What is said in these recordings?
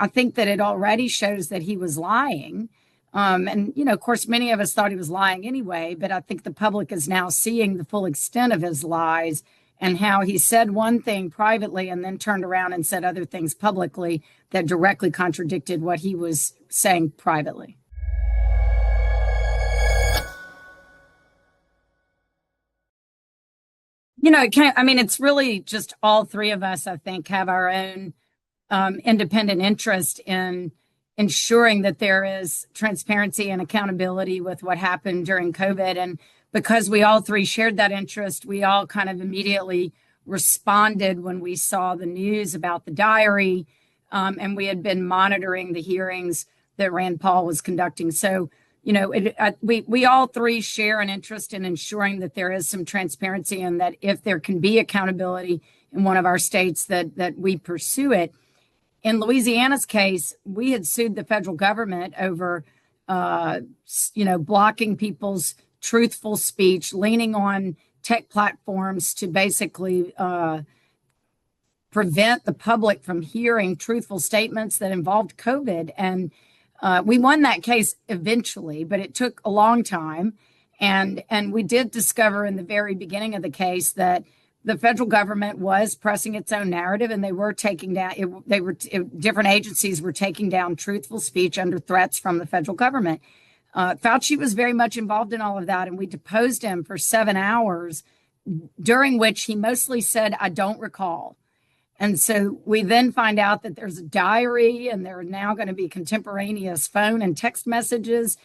I think that it already shows that he was lying. And, of course, many of us thought he was lying anyway, but I think the public is now seeing the full extent of his lies and how he said one thing privately and then turned around and said other things publicly that directly contradicted what he was saying privately. It's really just all three of us, I think, have our own independent interest in ensuring that there is transparency and accountability with what happened during COVID. And because we all three shared that interest, we all kind of immediately responded when we saw the news about the diary. And we had been monitoring the hearings that Rand Paul was conducting. So, we all three share an interest in ensuring that there is some transparency and that if there can be accountability in one of our states, that we pursue it. In Louisiana's case, we had sued the federal government over, blocking people's truthful speech, leaning on tech platforms to basically prevent the public from hearing truthful statements that involved COVID. And we won that case eventually, but it took a long time. And we did discover in the very beginning of the case that the federal government was pressing its own narrative, and they were taking down. Different agencies were taking down truthful speech under threats from the federal government. Fauci was very much involved in all of that, and we deposed him for 7 hours, during which he mostly said, "I don't recall." And so we then find out that there's a diary, and there are now going to be contemporaneous phone and text messages.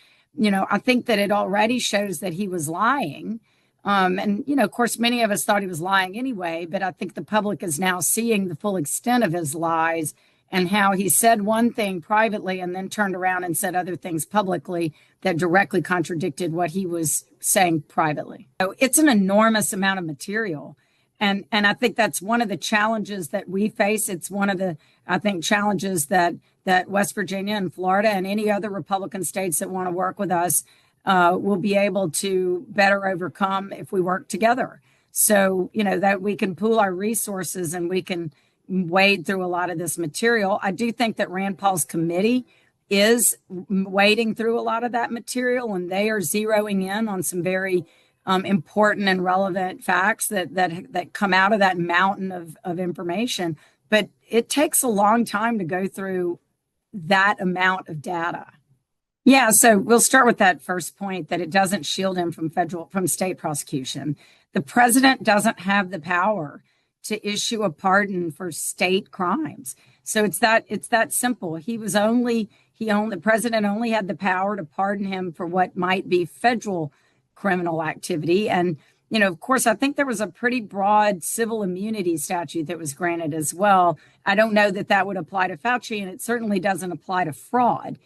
I think that it already shows that he was lying. And, of course, many of us thought he was lying anyway, but I think the public is now seeing the full extent of his lies and how he said one thing privately and then turned around and said other things publicly that directly contradicted what he was saying privately. So it's an enormous amount of material. And I think that's one of the challenges that we face. It's one of the, I think, challenges that West Virginia and Florida and any other Republican states that want to work with us will be able to better overcome if we work together. So, that we can pool our resources and we can wade through a lot of this material. I do think that Rand Paul's committee is wading through a lot of that material, and they are zeroing in on some very important and relevant facts that come out of that mountain of information. But it takes a long time to go through that amount of data. Yeah, so we'll start with that first point, that it doesn't shield him from state prosecution. The president doesn't have the power to issue a pardon for state crimes. So it's that simple. The president only had the power to pardon him for what might be federal criminal activity. And, of course, I think there was a pretty broad civil immunity statute that was granted as well. I don't know that would apply to Fauci, and it certainly doesn't apply to fraud.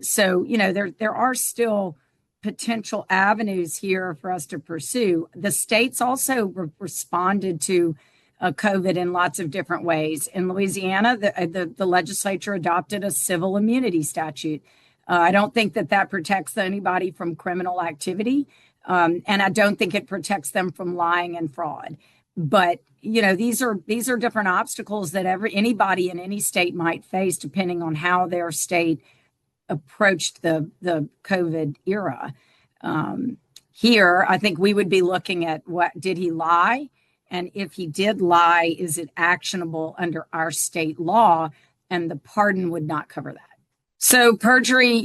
So, there are still potential avenues here for us to pursue. The states also responded to COVID in lots of different ways. In Louisiana, the legislature adopted a civil immunity statute. I don't think that protects anybody from criminal activity, and I don't think it protects them from lying and fraud. But these are different obstacles that anybody in any state might face, depending on how their state approached the COVID era. Here, I think we would be looking at what did he lie? And if he did lie, is it actionable under our state law? And the pardon would not cover that. So perjury,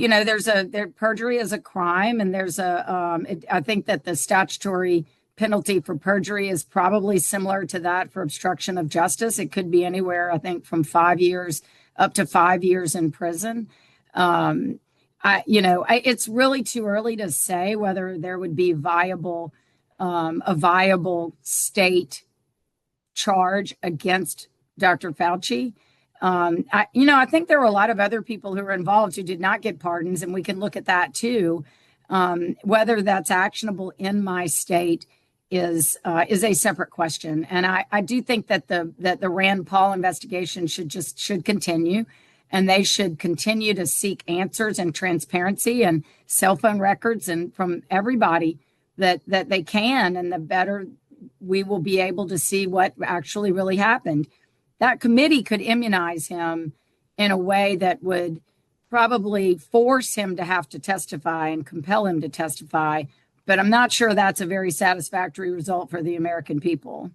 perjury is a crime, and I think that the statutory penalty for perjury is probably similar to that for obstruction of justice. It could be anywhere, I think, from 5 years up to 5 years in prison. It's really too early to say whether there would be a viable state charge against Dr. Fauci. I think there were a lot of other people who were involved who did not get pardons, and we can look at that too. Whether that's actionable in my state is a separate question. And I do think that the Rand Paul investigation should continue. And they should continue to seek answers and transparency and cell phone records and from everybody that they can. And the better we will be able to see what actually really happened. That committee could immunize him in a way that would probably force him to have to testify and compel him to testify. But I'm not sure that's a very satisfactory result for the American people.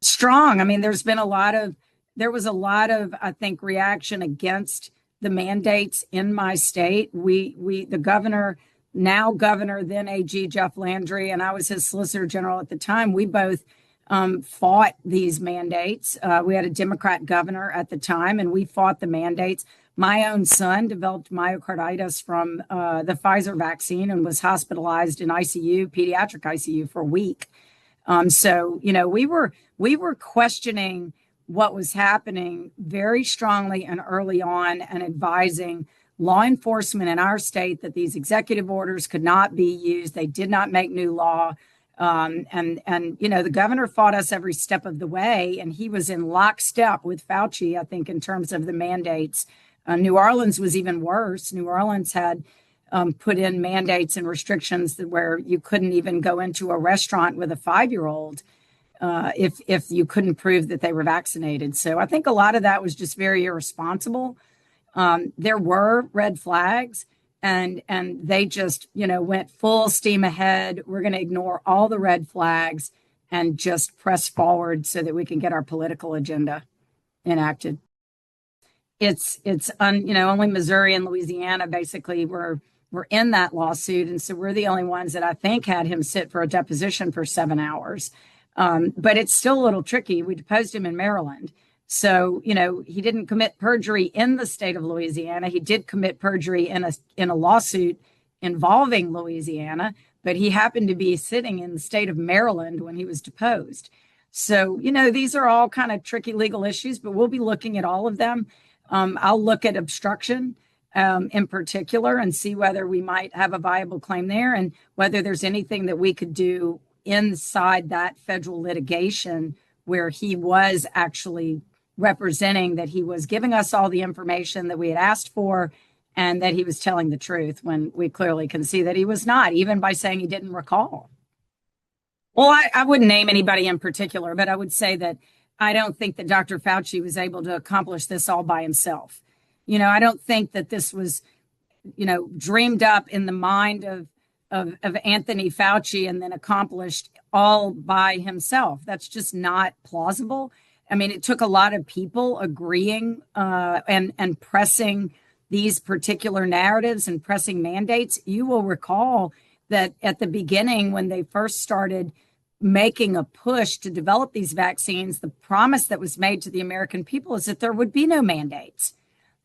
Strong. I mean, there was a lot of, I think, reaction against the mandates in my state. The governor, now governor, then AG Jeff Landry, and I was his solicitor general at the time. We both fought these mandates. We had a Democrat governor at the time, and we fought the mandates. My own son developed myocarditis from the Pfizer vaccine and was hospitalized in ICU, pediatric ICU, for a week. So, we were questioning what was happening very strongly and early on, and advising law enforcement in our state that these executive orders could not be used. They did not make new law. The governor fought us every step of the way, and he was in lockstep with Fauci, I think, in terms of the mandates. New Orleans was even worse. New Orleans had put in mandates and restrictions where you couldn't even go into a restaurant with a 5-year-old if you couldn't prove that they were vaccinated. So I think a lot of that was just very irresponsible. There were red flags, and they just, went full steam ahead. We're going to ignore all the red flags and just press forward so that we can get our political agenda enacted. Only Missouri and Louisiana basically were in that lawsuit. And so we're the only ones that I think had him sit for a deposition for 7 hours. But it's still a little tricky. We deposed him in Maryland. So, he didn't commit perjury in the state of Louisiana. He did commit perjury in a lawsuit involving Louisiana, but he happened to be sitting in the state of Maryland when he was deposed. So, these are all kind of tricky legal issues, but we'll be looking at all of them. I'll look at obstruction in particular and see whether we might have a viable claim there, and whether there's anything that we could do inside that federal litigation where he was actually representing that he was giving us all the information that we had asked for and that he was telling the truth, when we clearly can see that he was not, even by saying he didn't recall. Well, I wouldn't name anybody in particular, but I would say that I don't think that Dr. Fauci was able to accomplish this all by himself. I don't think that this was, dreamed up in the mind of Anthony Fauci and then accomplished all by himself. That's just not plausible. I mean, it took a lot of people agreeing and pressing these particular narratives and pressing mandates. You will recall that at the beginning, when they first started making a push to develop these vaccines, the promise that was made to the American people is that there would be no mandates.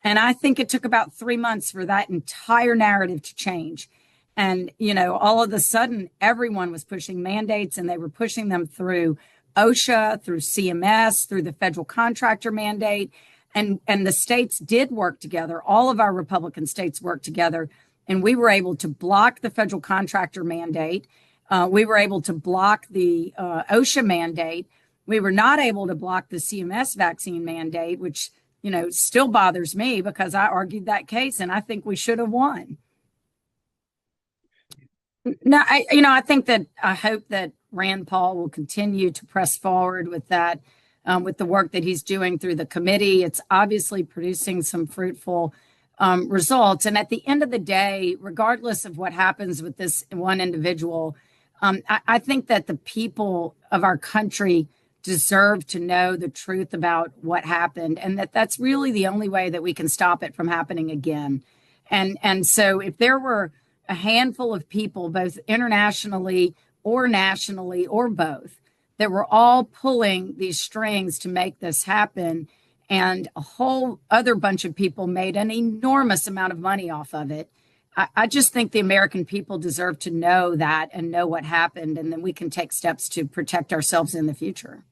And I think it took about 3 months for that entire narrative to change. And, all of a sudden, everyone was pushing mandates, and they were pushing them through OSHA, through CMS, through the federal contractor mandate. And the states did work together. All of our Republican states worked together, and we were able to block the federal contractor mandate. We were able to block the OSHA mandate. We were not able to block the CMS vaccine mandate, which, still bothers me because I argued that case and I think we should have won. No, I hope that Rand Paul will continue to press forward with that, with the work that he's doing through the committee. It's obviously producing some fruitful results. And at the end of the day, regardless of what happens with this one individual, I think that the people of our country deserve to know the truth about what happened, and that's really the only way that we can stop it from happening again. And so if there were a handful of people, both internationally or nationally or both, that were all pulling these strings to make this happen, and a whole other bunch of people made an enormous amount of money off of it, I just think the American people deserve to know that and know what happened, and then we can take steps to protect ourselves in the future.